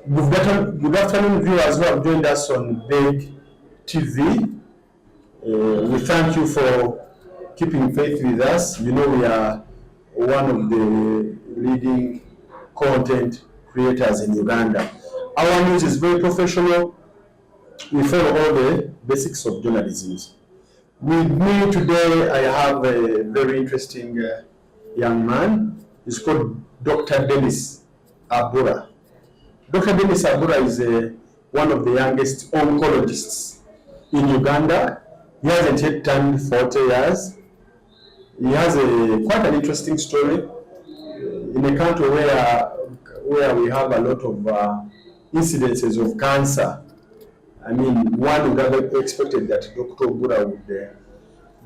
Good afternoon, viewers who have joined us on Big TV. We thank you for keeping faith with us. You know we are one of the leading content creators in Uganda. Our news is very professional. We follow all the basics of journalism. With me today, I have a very interesting young man. He's called Dr. Denis Abura. Dr. Denis Abura is one of the youngest oncologists in Uganda. He hasn't yet turned 40 years. He has quite an interesting story in a country where we have a lot of incidences of cancer. I mean, one would have expected that Dr. Abura would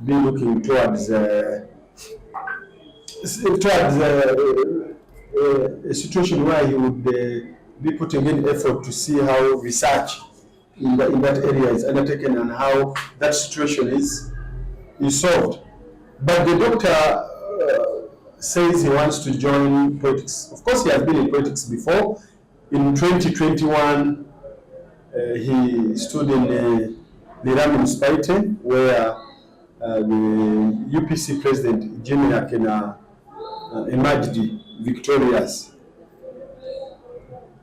be looking towards a situation where he would be putting in effort to see how research in that area is undertaken and how that situation is solved. But the doctor says he wants to join politics. Of course, he has been in politics before. In 2021, he stood in the municipality where the UPC president Jimmy Akena emerged victorious.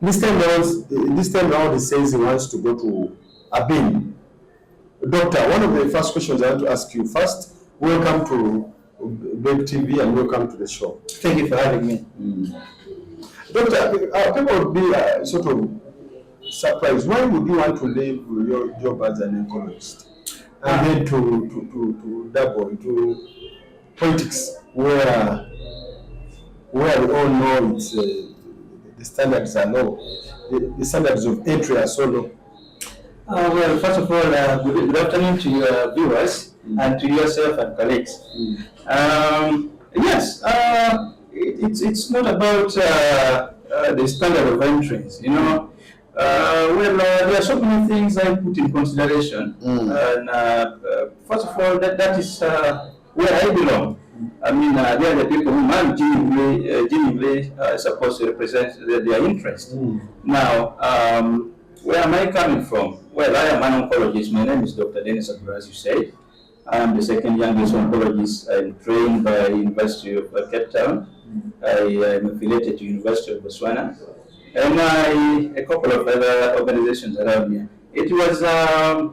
This time around, he says he wants to go to Abim. Doctor, one of the first questions I want to ask you first, welcome to Big TV and welcome to the show. Thank you for having me. Doctor, people would be sort of surprised. Why would you want to leave your job as an oncologist and then to dabble into politics where we all know it's the standards are low, the standards of entry are so low? Well, first of all, good afternoon to your viewers and to yourself and colleagues. Yes, it's not about the standard of entrance, you know. There are so many things I put in consideration. And first of all, that is where I belong. I mean, they are the people whom I'm genuinely supposed to represent their interest. Now, where am I coming from? Well, I am an oncologist. My name is Dr. Denis Abura, as you said. I am the second youngest oncologist. I'm trained by the University of Cape Town. I am affiliated to University of Botswana. And a couple of other organizations around here. It was a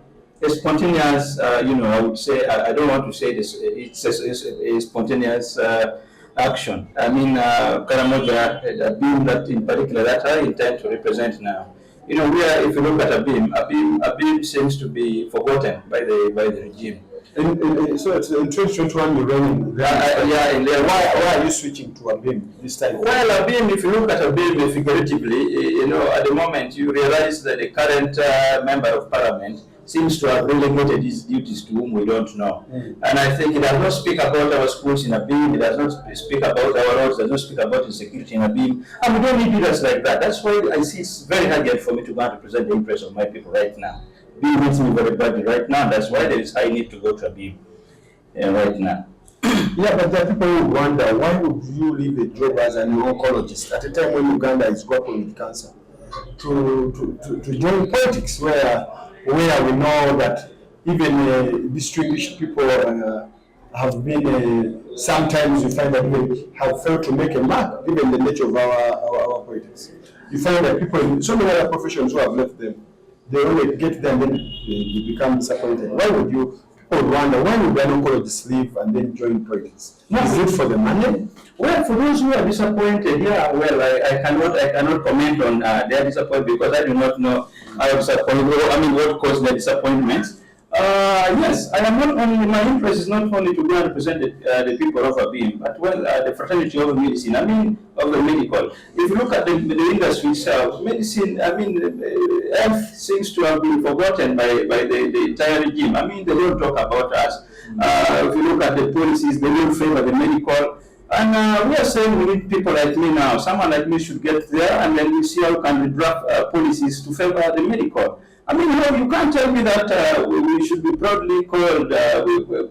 spontaneous, I would say, I don't want to say this, it's a spontaneous action. I mean, Karamoja, Abim, that in particular, that I intend to represent now. You know, if you look at Abim seems to be forgotten by the regime. So it's in 2021 you're running. Why are you switching to Abim this time? Well, Abim, if you look at Abim figuratively, you know, at the moment you realize that the current member of parliament seems to have relegated his duties to whom we don't know. And I think it does not speak about our schools in Abim, it does not speak about our roads, it does not speak about insecurity in Abim. And we don't need leaders like that. That's why I see it's very urgent for me to go and represent the interests of my people right now. Abim needs me very badly right now. That's why there is high need to go to Abim right now. Yeah, but there are people who wonder, why would you leave a job as an oncologist at a time when Uganda is grappling with cancer to join politics where we know that even distinguished people have been, sometimes you find that we have failed to make a mark, given the nature of our politics. You find that people in so many other professions who have left them, they only get them and then they become disappointed. Why would you, people wonder, why would an oncologist leave and then join politics? Is it for the money? Well, for those who are disappointed, yeah, well, I cannot comment on their disappointment because I do not know what caused their disappointments. Yes, I am not only, my interest is not only to go and represent the people of Abim, but the fraternity of medicine, of the medical. If you look at the industry itself, medicine, health seems to have been forgotten by the entire regime. They don't talk about us. If you look at the policies, they don't favor the medical. And we are saying we need people like me now. Someone like me should get there, and then we see how can we draft policies to favor the medical. You can't tell me that we should be proudly called,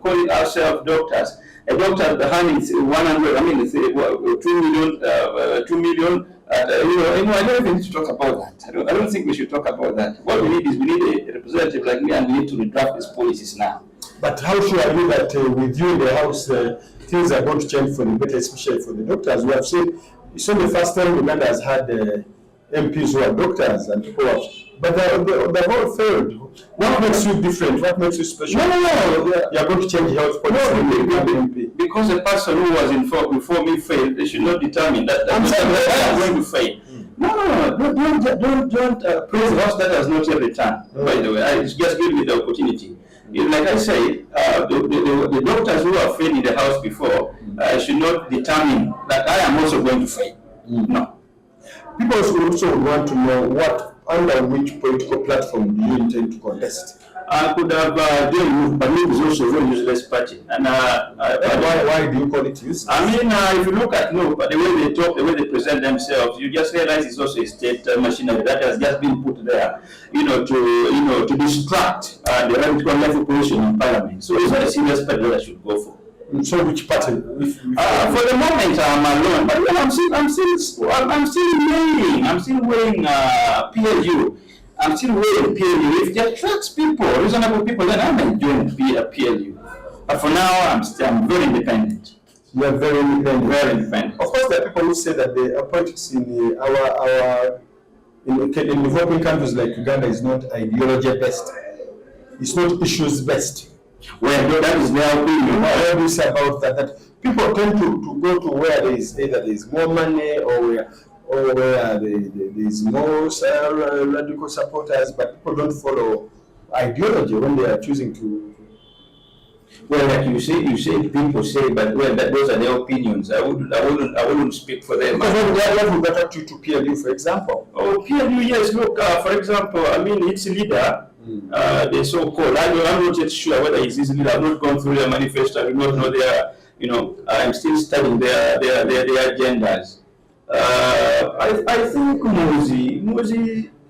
calling ourselves doctors. A doctor earning 2 million. I don't even need to talk about that. I don't think we should talk about that. What we need is we need a representative like me, and we need to redraft these policies now. But how sure are you that with you in the House, things are going to change for the better, especially for the doctors? We have seen, it's not the first time Uganda has had MPs who are doctors and people have, but they've all failed. What makes you different? What makes you special? No. You are going to change health policy. Because a person who was informed before me failed, they should not determine that I'm going to fail. No. Don't praise the house that has not yet returned. By the way, just give me the opportunity. Like I say, the doctors who have failed in the house before should not determine that I am also going to fail. No. People also want to know under which political platform do you intend to contest? I could have dealt with, but it is also a very useless party. And why do you call it useless? I mean, if you look at the way they talk, the way they present themselves, you just realize it's also a state machinery that has just been put there, to distract the radical life opposition in parliament. So it's not a serious party that I should go for. So which party? For the moment, I'm alone, but I'm still weighing PLU. I'm still weighing PLU. If it attracts people, reasonable people, then I might join PLU. But for now, I'm very independent. You are very independent. Very independent. Of course, there are people who say that the politics in developing countries like Uganda is not ideology based. It's not issues based. Well, that is their opinion. What do you say about that? That people tend to go to where there is either there is more money or where there is more radical supporters, but people don't follow ideology when they are choosing to. Well, like you say, people say, but those are their opinions. I wouldn't speak for them. What would attract you to PLU, for example? Oh, PLU, yes. Look, for example, I mean, its leader. The so-called, I'm not yet sure whether it's his leader. I've not gone through their manifesto. I do not know their, I'm still studying their agendas. I think Muzi,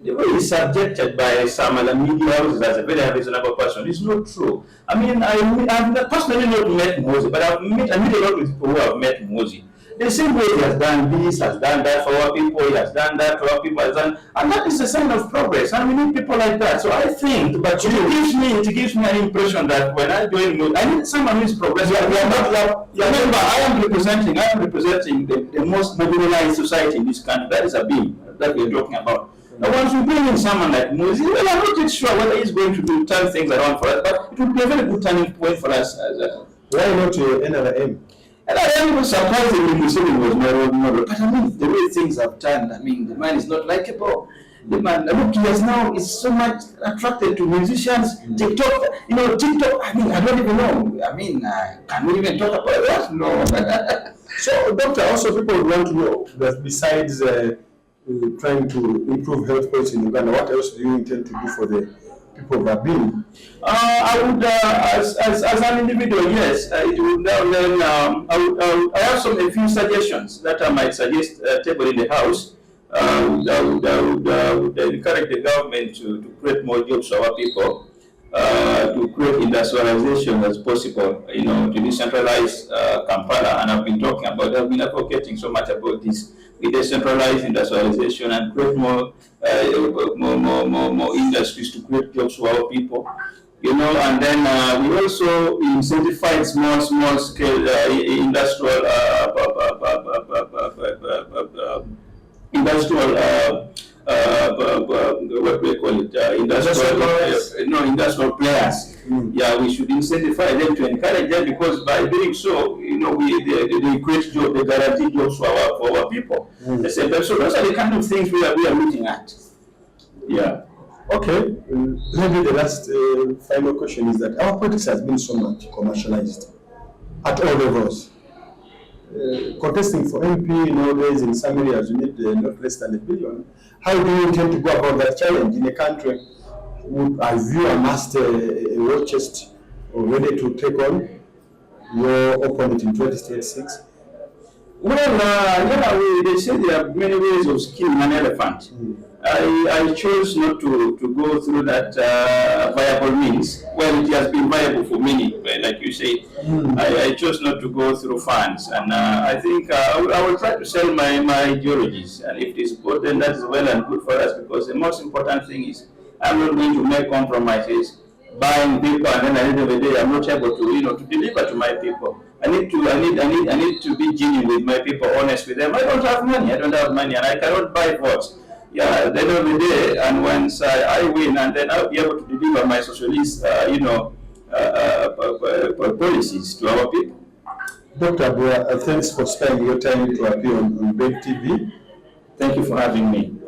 the way he's subjected by some other media houses as a very unreasonable person is not true. I mean, I've personally not met Muzi, but I meet a lot of people who have met Muzi. The same way he has done this, has done that for our people, he has done that for our people, and that is a sign of progress. And we need people like that. So I think, but it gives me an impression that when I join, I need someone who is progressive. Remember, I am representing the most marginalized society in this country. That is a beam that we are talking about. Now, once we bring in someone like Moses, well, I'm not yet sure whether he's going to turn things around for us, but it would be a very good turning point for us. Why not NRM? And I am surprisingly Muslim was my role model. But I mean, the way things have turned, I mean, the man is not likable. The man, look, he has now is so much attracted to musicians. TikTok, TikTok, I mean, I don't even know. I mean, can we even talk about that? No. So, Doctor, also people want to know that besides trying to improve health policy in Uganda, what else do you intend to do for the people of Abura? I would, as an individual, yes, it would then, I have a few suggestions that I might suggest table in the House. I would encourage the government to create more jobs for our people, to create industrialization as possible, to decentralize Kampala, and I've been advocating so much about this. We decentralize industrialization and create more industries to create jobs for our people. And then we also incentivize small scale industrial what do we call it? Industrial players. Yeah, we should incentivize them to encourage them, because by doing so, they create jobs, they guarantee jobs for our people. So those are the kind of things we are looking at. Yeah. Okay. Maybe the last final question is that our politics has been so much commercialized at all levels. Contesting for MP nowadays in some areas you need not less than $1 billion. How do you intend to go about that challenge in a country? Have you amassed a war chest ready to take on your opponent in 2026? Well, they say there are many ways of skinning an elephant. I chose not to go through that viable means. Well, it has been viable for many, like you say. I chose not to go through funds, and I think I will try to sell my ideologies, and if it is good, then that is well and good for us, because the most important thing is I'm not going to make compromises, buying people, and then at the end of the day, I'm not able to, to deliver to my people. I need to be genuine with my people, honest with them. I don't have money, and I cannot buy votes. Yeah, at the end of the day, and once I win, and then I'll be able to deliver my socialist, policies to our people. Dr. Abura, thanks for spending your time to appear on Big TV. Thank you for having me.